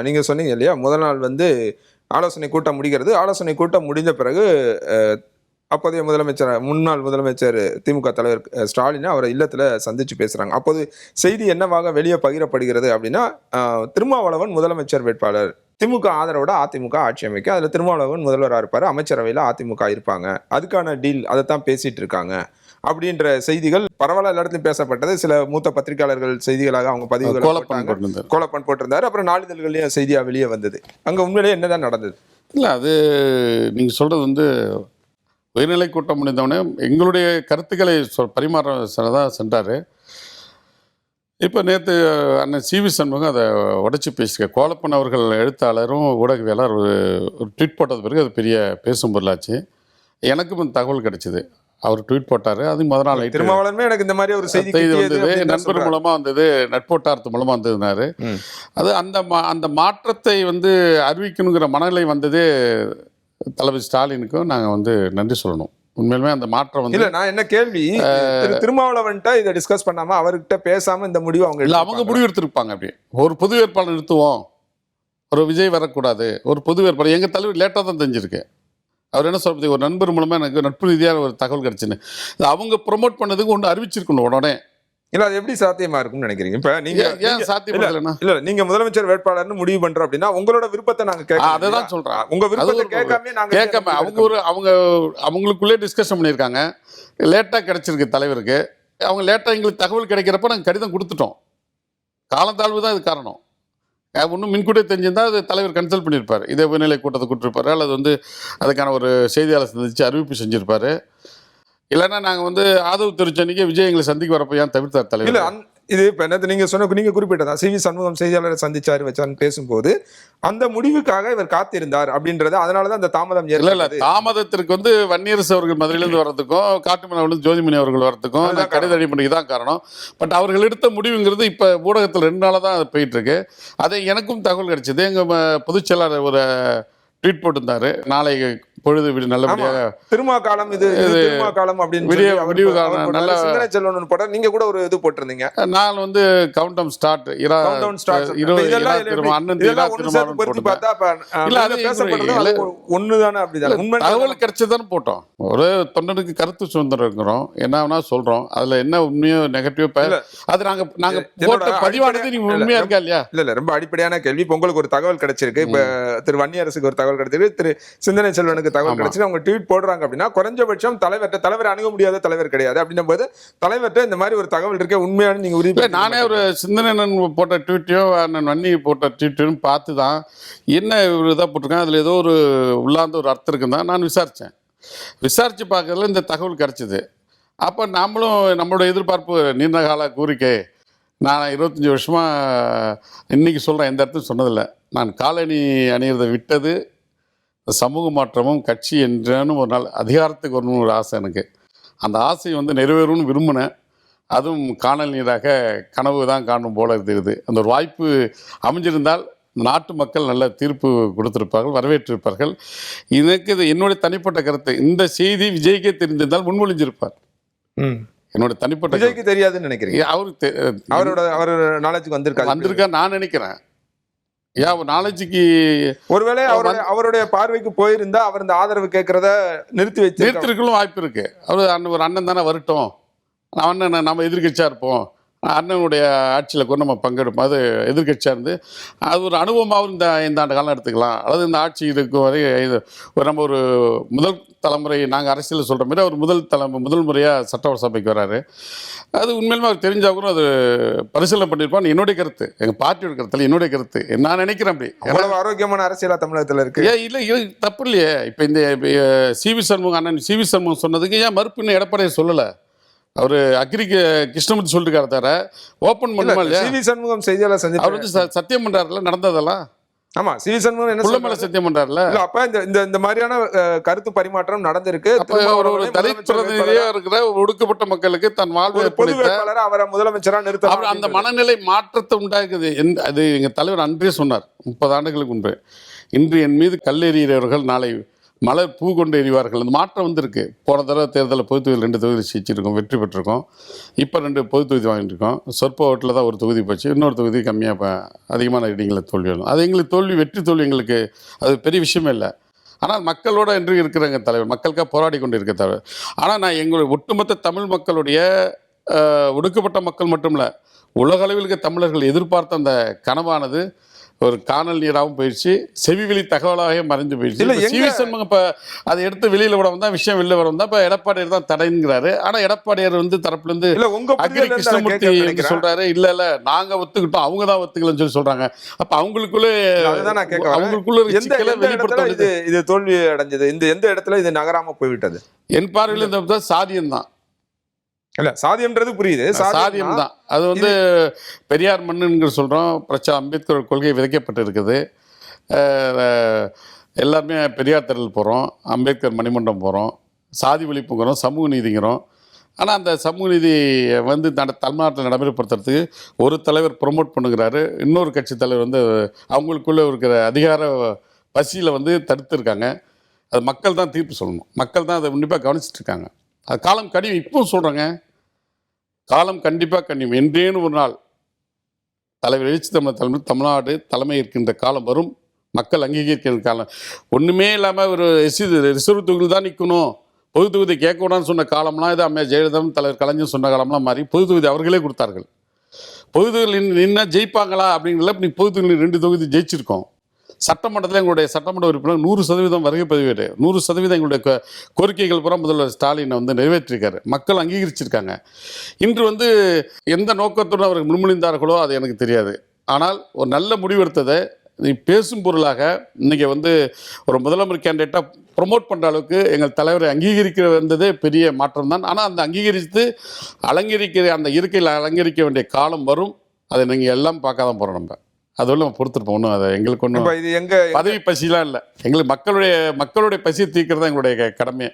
நீங்க சொன்னீங்க இல்லையா, முதல் நாள் வந்து ஆலோசனை கூட்டம் முடிகிறது. ஆலோசனை கூட்டம் முடிந்த பிறகு அப்போதைய முதலமைச்சர், முன்னாள் முதலமைச்சர் திமுக தலைவர் ஸ்டாலினை அவரை இல்லத்துல சந்திச்சு பேசுறாங்க. அப்போது செய்தி என்னவாக வெளியே பகிரப்படுகிறது அப்படின்னா, திருமாவளவன் முதலமைச்சர் வேட்பாளர், திமுக ஆதரவோட அதிமுக ஆட்சி அமைக்க, அதுல திருமாவளவன் முதல்வராக இருப்பாரு, அமைச்சரவையில அதிமுக இருப்பாங்க, அதுக்கான டீல் அதைத்தான் பேசிட்டு இருக்காங்க அப்படின்ற செய்திகள் பரவாயில்ல எல்லா இடத்துலையும் பேசப்பட்டது. சில மூத்த பத்திரிகையாளர்கள் செய்திகளாக அவங்க பதிவுகளை கோலப்பன் போட்டிருந்தாரு. அப்புறம் நாளிதழ்களையும் செய்தியா வெளியே வந்தது. அங்க உண்மையிலேயே என்னதான் நடந்தது? இல்ல, அது நீங்க சொல்றது வந்து உயர்நிலை கூட்டம் முடிந்தவொடனே எங்களுடைய கருத்துக்களை பரிமாறதான் சென்றார். இப்போ நேற்று அண்ணன் சி.வி. சண்முகம் அதை உடைச்சி பேசிக்க, கோலப்பன் அவர்கள் எழுத்தாளரும் ஊடகவியலாளர் ஒரு ட்வீட் போட்டது பிறகு அது பெரிய பேசும் பொருளாச்சு. எனக்கும் தகவல் கிடைச்சிது. அவர் ட்வீட் போட்டார். அது முதல் நாள் திருமாவளவனுமே எனக்கு இந்த மாதிரி ஒரு செய்தி வந்தது, நண்பர் மூலமாக வந்தது, நட்போட்டாரத்து மூலமாக வந்ததுனாரு. அது அந்த மாற்றத்தை வந்து அறிவிக்கணுங்கிற மனநிலை வந்ததே தளபதி ஸ்டாலினுக்கும் நாங்கள் வந்து நன்றி சொல்லணும். உண்மையிலுமே அந்த மாற்றம் வந்து இல்ல. நான் என்ன கேள்வி, திருமாவளவன்ட்ட இதை டிஸ்கஸ் பண்ணாம அவர்கிட்ட பேசாம இந்த முடிவு அவங்க முடிவு எடுத்திருப்பாங்க. அப்படி ஒரு பொது வேட்பாளர் நிறுத்துவோம், ஒரு விஜய் வரக்கூடாது, ஒரு பொது வேட்பாளர். எங்கள் தலைவர் லேட்டாக தான் தெரிஞ்சிருக்கு. அவர் என்ன சொல்றது, ஒரு நண்பர் மூலமாக எனக்கு நட்பு ரீதியான ஒரு தகவல் கிடச்சின்னு அவங்க ப்ரொமோட் பண்ணதுக்கு ஒன்று அறிவிச்சிருக்கணும் உடனே. இல்ல, அது எப்படி சாத்தியமா இருக்கும்னு நினைக்கிறீங்க? இப்ப நீங்க ஏன் சாத்தியம் இல்ல, நீங்க முதலமைச்சர் வேட்பாளர்னு முடிவு பண்றோம் அப்படின்னா உங்களோட விருப்பத்தை நாங்க கேட்க, அதான் சொல்றேன், உங்க விருப்பத்தை கேட்காம அவங்களுக்குள்ளே டிஸ்கஷன் பண்ணியிருக்காங்க. லேட்டாக கிடைச்சிருக்கு தலைவருக்கு. அவங்க லேட்டாக எங்களுக்கு தகவல் கிடைக்கிறப்ப நாங்கள் கடிதம் கொடுத்துட்டோம். காலந்தாழ்வு தான் இது காரணம். ஒன்றும் முன்கூட்டியே தெரிஞ்சிருந்தால் அது தலைவர் கன்சல்ட் பண்ணியிருப்பார். இதே உயர்நிலை கூட்டத்தை கூட்டிருப்பாரு, அல்லது வந்து அதுக்கான ஒரு செய்தியாளர் சந்திச்சு அறிவிப்பு செஞ்சிருப்பாரு. இல்லைன்னா நாங்கள் வந்து ஆதரவு தெரிவிச்சன்னைக்கு விஜய் எங்களை சந்திக்க வரப்போ ஏன் தவிர்த்தார் தலைவர்? இல்லை, இது இப்போ என்ன நீங்க நீங்க குறிப்பிட்டதான் சி.வி. சண்முகம் செய்தியாளரை சந்திச்சாரு வச்சான்னு பேசும்போது அந்த முடிவுக்காக இவர் காத்திருந்தார் அப்படின்றது, அதனாலதான் அந்த தாமதம். இல்ல, தாமதத்திற்கு வந்து வன்னியரசு அவர்கள் மதுரையிலிருந்து வர்றதுக்கும் காட்டுமன்னாவிலிருந்து ஜோதிமணி அவர்கள் வர்றதுக்கும் கடித அடிப்படைக்கு தான் காரணம். பட் அவர்கள் எடுத்த முடிவுங்கிறது இப்போ ஊடகத்தில் 2 நாளாக தான் அது போயிட்டு இருக்கு. அதை எனக்கும் தகவல் கிடைச்சது. எங்கள் பொதுச் செயலாளர் ஒரு ட்வீட் போட்டிருந்தாரு, நாளை பொழுது நல்லபடியாக திருமா காலம், இது திருமா காலம் அப்படின்னு நல்ல சிந்தனை செல்வன் போட்ட. நீங்க கூட ஒரு இது போட்டிருந்தீங்க, நான் வந்து கவுண்ட் டவுன் ஸ்டார்ட் ஒண்ணுதானே அப்படிதான் தகவல் கிடைச்சதானே போட்டோம். ஒரு தொண்டனுக்கு கருத்து சுதந்திரம் இருக்கிறோம், என்ன வேணா சொல்றோம். அதுல என்ன உண்மையோ நெகட்டிவோ அது நாங்க போட்ட பதிவானது நீங்க உண்மையா இருக்கா இல்லையா? இல்ல, ரொம்ப அடிப்படையான கேள்வி. இப்ப உங்களுக்கு ஒரு தகவல் கிடைச்சிருக்கு, இப்ப திரு வன்னியரசுக்கு ஒரு தகவல் கிடைச்சிருக்கு, திரு சிந்தனை செல்வனுக்கு தகவல் கிடைச்சு அவங்க ட்வீட் போடுறாங்க அப்படின்னா குறைஞ்சபட்சம் தலைவர் அணுக முடியாத தலைவர் கிடையாது. அப்படின்னும் போது தலைவர்கிட்ட இந்த மாதிரி ஒரு தகவல் இருக்க உண்மையான நீங்க உறுதி. நானே ஒரு சிந்தனை போட்ட ட்வீட்டையோ வன்னி போட்ட ட்வீட்டையும் பார்த்து தான் என்ன ஒரு இதாக போட்டிருக்கேன், அதில் ஏதோ ஒரு உள்ளார்ந்த ஒரு அர்த்தம் இருக்குன்னு தான் நான் விசாரித்து பார்க்கறதுல இந்த தகவல் கிடைச்சிது. அப்போ நம்மளும் நம்மளோட எதிர்பார்ப்பு நீண்ட கால கோரிக்கை. நான் 25 வருஷமாக இன்னைக்கு சொல்கிறேன், எந்த இடத்துலையும் சொன்னதில்லை. நான் காலணி அணியிறதை விட்டது சமூக மாற்றமும் கட்சி என்றாலும் ஒரு நாள் அதிகாரத்துக்கு வரணும்னு ஒரு ஆசை எனக்கு. அந்த ஆசை வந்து நிறைவேறும்னு விரும்பினேன். அதுவும் காணல் நீராக கனவு தான் காணும் போல இருக்குது. அந்த ஒரு வாய்ப்பு அமைஞ்சிருந்தால் நாட்டு மக்கள் நல்ல தீர்ப்பு கொடுத்திருப்பார்கள், வரவேற்றிருப்பார்கள். எனக்கு இது என்னுடைய தனிப்பட்ட கருத்து. இந்த செய்தி விஜய்க்கே தெரிந்திருந்தால் முன்மொழிஞ்சிருப்பார். என்னோட தனிப்பட்ட விஜய்க்கு தெரியாதுன்னு நினைக்கிறீங்க? அவரோட நாலேஜுக்கு வந்திருக்கா நான் நினைக்கிறேன். நாலேஜுக்கு ஒருவேளை அவருடைய பார்வைக்கு போயிருந்தா அவர் இந்த ஆதரவு கேட்கறத நிறுத்திருக்கலும் வாய்ப்பு இருக்கு. அவர் ஒரு அண்ணன் தானே வரட்டும், அண்ணன் நம்ம எதிர்கட்சியா இருப்போம், அண்ணனுடைய ஆட்சியில் கூட நம்ம பங்கெடுப்போம், அது எதிர்கட்சியாக இருந்து அது ஒரு அனுபவமாகவும் இந்த ஆண்டு காலம் எடுத்துக்கலாம். அல்லது இந்த ஆட்சி இருக்கும் வரை நம்ம ஒரு முதல் தலைமுறை, நாங்கள் அரசியல் சொல்கிற மாதிரி அவர் முதல் முறையாக சட்டமன்ற சபைக்கு வராரு. அது உண்மையிலுமே அவர் தெரிஞ்சால் கூட அது பரிசீலனை பண்ணியிருப்பான்னு என்னுடைய கருத்து, எங்கள் பார்ட்டியோட கருத்தில் என்னுடைய கருத்து. நான் நினைக்கிறேன் அப்படி எவ்வளவு ஆரோக்கியமான அரசியலாக தமிழகத்தில் இருக்கு. இல்லை தப்பு இல்லையே. இப்போ இந்த சி.வி. சண்முகம் அண்ணன் சி.வி. சண்முகம் சொன்னதுக்கு ஏன் மறுப்புன்னு எடப்பாடியை சொல்லலை? அவர் அக்ரிக்கு கிருஷ்ணமூர்த்தி சொல்லிருக்காரு தவிர ஓப்பன் பண்ணுமா இல்லையா? சி.வி. சண்முகம் செய்தியாளர் சந்திப்பு அவர் வந்து சத்தியம் பண்றாருல நடந்ததெல்லாம். ஆமா, சி.வி. சண்முகம் என்ன மேல சத்தியம் பண்றாருல. அப்ப இந்த மாதிரியான கருத்து பரிமாற்றம் நடந்திருக்கு. ஒரு தலித் பிரதிநிதியா இருக்கிற ஒடுக்கப்பட்ட மக்களுக்கு தன் வாழ்வை பொது வேட்பாளர் அவரை முதலமைச்சரா நிறுத்த அந்த மனநிலை மாற்றத்தை உண்டாக்குது. அது எங்க தலைவர் அன்றே சொன்னார் 30 ஆண்டுகளுக்கு முன்பு. இன்று என் மீது கல்லெறிகிறவர்கள் நாளை மலர் பூ கொண்டு எறிவார்கள். அந்த மாற்றம் வந்திருக்கு. போன தடவை தேர்தலில் பொது தொகுதியில் 2 தொகுதி ஜெயிச்சிருக்கோம், வெற்றி பெற்றிருக்கோம். இப்போ 2 பொது தொகுதி வாங்கியிருக்கோம். சொற்ப ஓட்டில் தான் ஒரு தொகுதி போச்சு, இன்னொரு தொகுதி கம்மியாக இப்போ அதிகமான ரீடிங்கில் தோல்வி வரும். அது எங்களுக்கு தோல்வி, வெற்றி தோல்வி எங்களுக்கு அது பெரிய விஷயமே இல்லை. ஆனால் மக்களோட என்று இருக்கிறாங்க தலைவர், மக்களுக்காக போராடி கொண்டு இருக்க தலைவர். ஆனால் நான் எங்களுடைய ஒட்டுமொத்த தமிழ் மக்களுடைய ஒடுக்கப்பட்ட மக்கள் மட்டும் இல்லை, உலகளவில் இருக்க தமிழர்கள் எதிர்பார்த்த அந்த கனவானது ஒரு காணல் நீராகவும் போயிடுச்சு, செவிவெளி தகவலாக மறைஞ்சு போயிடுச்சு. இல்ல, இப்ப எங்க- சிவி சண்முகம் இப்போ அதை எடுத்து வெளியில் விட வந்தால் விஷயம் வெளில வர வந்தால் இப்போ எடப்பாடியார் தான் தடைங்கிறாரு. ஆனால் எடப்பாடியார் வந்து தரப்புலேருந்து இல்ல உங்க அக்ரி புரிதல்ல இருந்து நான் கிருஷ்ணமூர்த்தி கேட்க வந்து நினைக்கிறேன். சொல்றாரு, இல்ல நாங்க ஒத்துக்கிட்டோம், அவங்க தான் ஒத்துக்கலன்னு சொல்லி சொல்றாங்க. அப்ப அவங்களுக்குள்ளே அதுதான் நான் கேட்க வரேன். அவங்களுக்குள்ள ஒரு எந்த சிக்கலை எந்த இடத்துல வெளிப்படுத்த இது இது தோல்வி அடைஞ்சது? எந்த இடத்துல இது நகராம போய்விட்டது? என் பார்வையில் இந்த சாதியம் தான், இல்ல சாதியம்ன்றது புரியுது, சாதியம் தான். அது வந்து பெரியார் மண்ணுங்கிற சொல்றோம், பிரச்சா அம்பேத்கர் கொள்கை விதைக்கப்பட்டு இருக்குது. எல்லாருமே பெரியார் திடல் போகிறோம், அம்பேத்கர் மணிமண்டபம் போகிறோம், சாதி ஒழிப்புங்கிறோம், சமூக நீதிங்கிறோம். ஆனால் அந்த சமூக நீதி வந்து தமிழ்நாட்டில் நடைமுறைப்படுத்துறதுக்கு ஒரு தலைவர் ப்ரொமோட் பண்ணுகிறாரு, இன்னொரு கட்சி தலைவர் வந்து அவங்களுக்குள்ளே இருக்கிற அதிகார பசியில் வந்து தடுத்துருக்காங்க. அது மக்கள் தான் தீர்ப்பு சொல்லணும், மக்கள் தான் அதை உன்னிப்பாக கவனிச்சிட்டு இருக்காங்க. அது காலம் கனியும், இப்பவும் சொல்கிறேங்க, காலம் கண்டிப்பாக கனியும். என்றேன்னு ஒரு நாள் தலைவர் எழுச்சி தமிழ் தமிழ்நாடு தலைமை இருக்கின்ற காலம் வரும், மக்கள் அங்கீகரிக்கிற காலம். ஒன்றுமே இல்லாமல் ஒரு ரிசர்வ் தொகுதியில் தான் நிற்கணும், பொது தொகுதி கேட்கக்கூடாதுன்னு சொன்ன காலம்லாம் இது அம்மையார் ஜெயலலிதா தலைவர் கலைஞர் சொன்ன காலம்லாம் மாறி பொது தொகுதி அவர்களே கொடுத்தார்கள். பொது தொகுதியில் நின்னா ஜெயிப்பாங்களா அப்படிங்கிறத இப்போ பொது தொகுதியில் 2 தொகுதி ஜெயிச்சிருக்கோம். சட்டமன்றத்தில் எங்களுடைய சட்டமன்ற உறுப்பினர் 100% வருகை பதிவேடு, 100% எங்களுடைய கோரிக்கைகள் பூரா முதல்வர் ஸ்டாலினை வந்து நிறைவேற்றிருக்காரு, மக்கள் அங்கீகரிச்சிருக்காங்க. இன்று வந்து எந்த நோக்கத்துடன் அவர்கள் முன்மொழிந்தார்களோ அது எனக்கு தெரியாது. ஆனால் ஒரு நல்ல முடிவெடுத்ததை நீ பேசும் பொருளாக இன்றைக்கி வந்து ஒரு முதலமைச்சர் கேண்டிடேட்டாக ப்ரொமோட் பண்ணுற அளவுக்கு எங்கள் தலைவரை அங்கீகரிக்க வந்ததே பெரிய மாற்றம் தான். ஆனால் அந்த அங்கீகரித்து அலங்கரிக்கிற அந்த இருக்கையில் அலங்கரிக்க வேண்டிய காலம் வரும், அதை நீங்கள் எல்லாம் பார்க்க தான் போகிறோம். அதுவும் நம்ம பொறுத்திருப்போம். ஒன்றும் அதை எங்களுக்கு ஒன்றும் இது எங்க பதவி பசிலாம் இல்லை, எங்களுக்கு மக்களுடைய பசியை தீர்க்கிறது தான் எங்களுடைய கடமை.